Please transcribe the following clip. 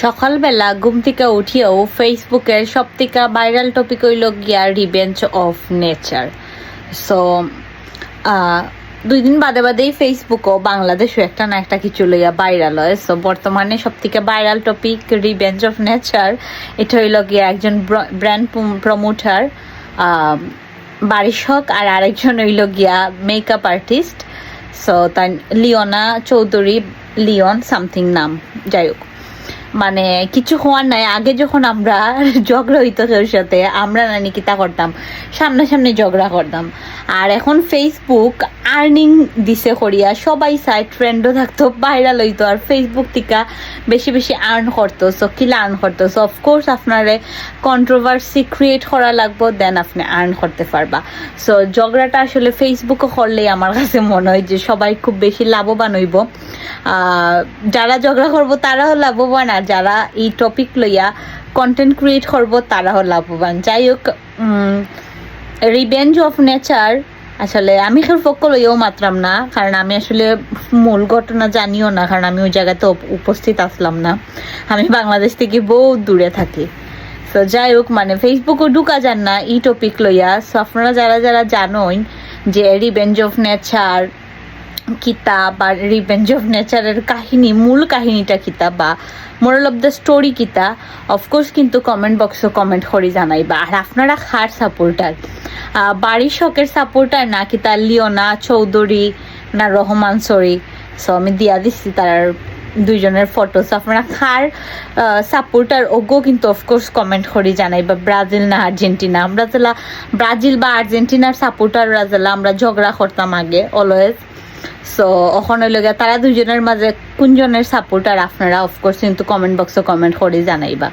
সকালবেলা ঘুম থেকে উঠিয়েও ফেসবুকের সব থেকে ভাইরাল টপিক হইল গিয়া রিভেঞ্জ অফ নেচার। সো 2 দিন বাদে বাদেই ফেসবুকও বাংলাদেশও একটা না একটা কিছু লইয়া ভাইরাল হয়। সো বর্তমানে সব থেকে viral topic revenge of nature. এটা হইল গিয়া একজন ব্র্যান্ড প্রমোটার বারিশ হক, আর আরেকজন হইল গিয়া মেকআপ আর্টিস্ট। সো তার লিওনা চৌধুরী, লিওন সামথিং নাম, যাই হোক, মানে কিছু হওয়ার নাই। আগে যখন আমরা ঝগড়া হইতো ওর সাথে, আমরা না নিকিতা করতাম, সামনাসামনি ঝগড়া করতাম। আর এখন ফেসবুক আর্নিং দিছে করিয়া সবাই চায়, ট্রেন্ডও থাকতো, ভাইরাল হইতো, আর ফেসবুক থেকে বেশি বেশি আর্ন করতো। সো কিলা আর্ন করতো? সো অফকোর্স আপনারে কন্ট্রোভার্সি ক্রিয়েট করা লাগবো, দেন আপনি আর্ন করতে পারবা। সো ঝগড়াটা আসলে ফেসবুকে করলেই আমার কাছে মনে হয় যে সবাই খুব বেশি লাভবান হইব। যারা ঝগড়া করবো তারাও লাভবান, আর যারা এই টপিক লইয়া কন্টেন্ট ক্রিয়েট করবো তারাও লাভবান। যাই হোক, রিভেঞ্জ অফ নেচার আসলে আমি খের পক্ষ লইয়াও মাত্রাম না, কারণ আমি আসলে মূল ঘটনা জানিও না, কারণ আমি ওই জায়গাতে উপস্থিত আসলাম না। আমি বাংলাদেশ থেকে বহুত দূরে থাকি। তো যাই হোক, মানে ফেসবুকও ঢুকা যান না এই টপিক লইয়া। সো আপনারা যারা যারা জানোই যে রিভেঞ্জ অফ নেচার কিতাব বা রিভেঞ্জ অফ নেচারের কাহিনী, মূল কাহিনীটা কিতাব বা মোরাল অফ দ্য স্টোরি কিতা, অফকোর্স কিন্তু কমেন্ট বক্সে কমেন্ট করে জানাইবা। আর আপনারা খার সাপোর্টার, বারিশ হকের সাপোর্টার না কিতা লিওনা চৌধুরী না রহমান সরি। সো আমি দিয়া দিচ্ছি তার দুইজনের ফটোস। আপনারা খার সাপোর্টার ওগো কিন্তু অফকোর্স কমেন্ট করে জানাইবা। ব্রাজিল না আর্জেন্টিনা, আমরা যেলা ব্রাজিল বা আর্জেন্টিনার সাপোর্টাররা যেলা আমরা ঝগড়া করতাম আগে অলওয়েজ। সো এখন হইল গিয়া তারা দুজনের মাঝে কোনজনের সাপোর্টার আপনারা অফকোর্স কিন্তু কমেন্ট বক্সে কমেন্ট করে জানাইবা।